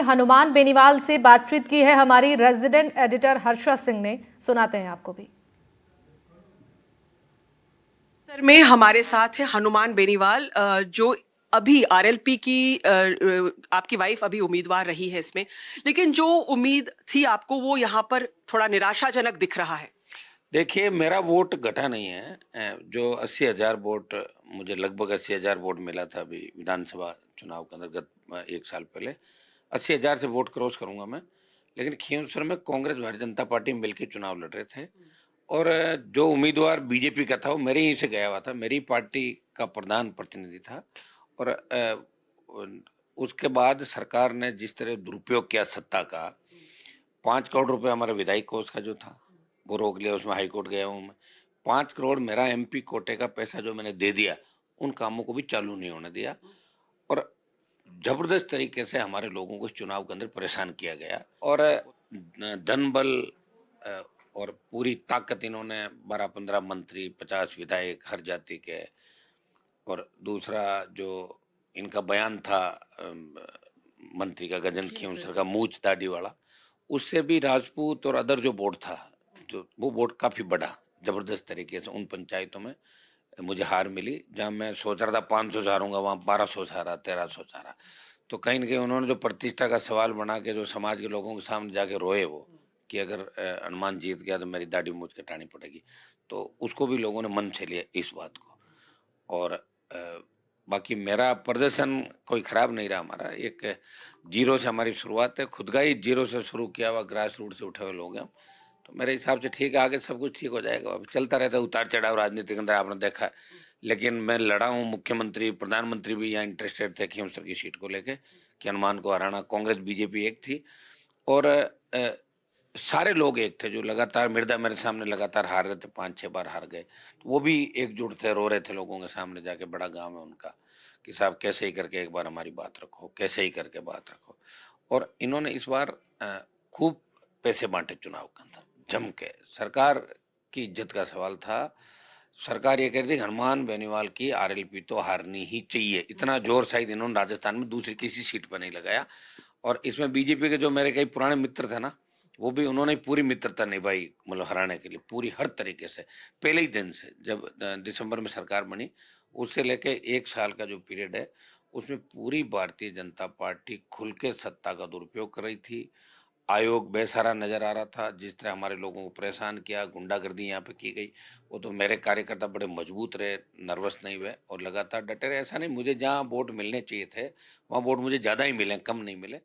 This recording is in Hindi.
हनुमान बेनीवाल से बातचीत की है हमारी रेजिडेंट एडिटर हर्षा सिंह ने, सुनाते हैं आपको भी। सर में हमारे साथ है हनुमान बेनीवाल, जो अभी आरएलपी की आपकी वाइफ अभी उम्मीदवार रही है इसमें, लेकिन जो उम्मीद थी आपको वो यहाँ पर थोड़ा निराशाजनक दिख रहा है। देखिए, मेरा वोट घटा नहीं है। जो 80,000 वोट, मुझे लगभग 80,000 वोट मिला था अभी विधानसभा चुनाव के अंतर्गत 1 साल पहले। 80,000 से वोट क्रॉस करूंगा मैं। लेकिन खींवसर में कांग्रेस भारतीय जनता पार्टी मिलकर चुनाव लड़ रहे थे और जो उम्मीदवार बीजेपी का था वो मेरे ही से गया हुआ था, मेरी पार्टी का प्रधान प्रतिनिधि था। और उसके बाद सरकार ने जिस तरह दुरुपयोग किया सत्ता का, 5 करोड़ रुपए हमारे विधायक कोष का जो था वो रोक लिया, उसमें हाईकोर्ट गया हूँ मैं। 5 करोड़ मेरा एमपी कोटे का पैसा जो मैंने दे दिया, उन कामों को भी चालू नहीं होने दिया और जबरदस्त तरीके से हमारे लोगों को इस चुनाव के अंदर परेशान किया गया। और धन बल और पूरी ताकत इन्होंने 12-15 मंत्री, 50 विधायक हर जाति के, और दूसरा जो इनका बयान था मंत्री का गजेंद्र खींवसर का, मूछ दाढ़ी वाला, उससे भी राजपूत और अदर जो बोर्ड था, जो वो बोर्ड काफी बड़ा जबरदस्त तरीके से उन पंचायतों में मुझे हार मिली। जहां मैं सोच रहा था 500 से हारूंगा, वहां 1200 से हारा, 1300 से हारा। तो कहीं ना कहीं उन्होंने जो प्रतिष्ठा का सवाल बना के जो समाज के लोगों के सामने जाके रोए वो, कि अगर हनुमान जीत गया तो मेरी दाढ़ी मूछ कटानी पड़ेगी, तो उसको भी लोगों ने मन से लिया इस बात को। और बाकी मेरा प्रदर्शन कोई खराब नहीं रहा। हमारा एक जीरो से हमारी शुरुआत है, खुद का ही जीरो से शुरू किया हुआ, ग्रास रूट से उठे हुए लोग हैं हम। तो मेरे हिसाब से ठीक है, आगे सब कुछ ठीक हो जाएगा। अब चलता रहता है उतार चढ़ाव राजनीति के अंदर, आपने देखा है। लेकिन मैं लड़ा हूँ, मुख्यमंत्री प्रधानमंत्री भी यहाँ इंटरेस्टेड थे खींवसर की सीट को लेके कि हनुमान को हराना। कांग्रेस बीजेपी एक थी और सारे लोग एक थे, जो लगातार मृदा मेरे सामने लगातार हार रहे थे, 5-6 बार हार गए, तो वो भी एकजुट थे, रो रहे थे लोगों के सामने जाके। बड़ा गांव है उनका, कि साहब कैसे ही करके एक बार हमारी बात रखो, कैसे ही करके बात रखो। और इन्होंने इस बार खूब पैसे बांटे चुनाव के अंदर जम के। सरकार की इज्जत का सवाल था। सरकार ये कह रही थी हनुमान बेनीवाल की आरएलपी तो हारनी ही चाहिए, इतना जोर शायद इन्होंने राजस्थान में दूसरी किसी सीट पर नहीं लगाया। और इसमें बीजेपी के जो मेरे कई पुराने मित्र थे ना, वो भी उन्होंने पूरी मित्रता निभाई, मतलब हराने के लिए पूरी हर तरीके से। पहले ही दिन से, जब दिसंबर में सरकार बनी, उससे लेके 1 साल का जो पीरियड है, उसमें पूरी भारतीय जनता पार्टी खुल के सत्ता का दुरुपयोग कर रही थी। आयोग बेसहारा नजर आ रहा था, जिस तरह हमारे लोगों को परेशान किया, गुंडागर्दी यहाँ पे की गई। वो तो मेरे कार्यकर्ता बड़े मजबूत रहे, नर्वस नहीं हुए और लगातार डटे रहे। ऐसा नहीं, मुझे जहाँ वोट मिलने चाहिए थे वहाँ वोट मुझे ज्यादा ही मिले, कम नहीं मिले।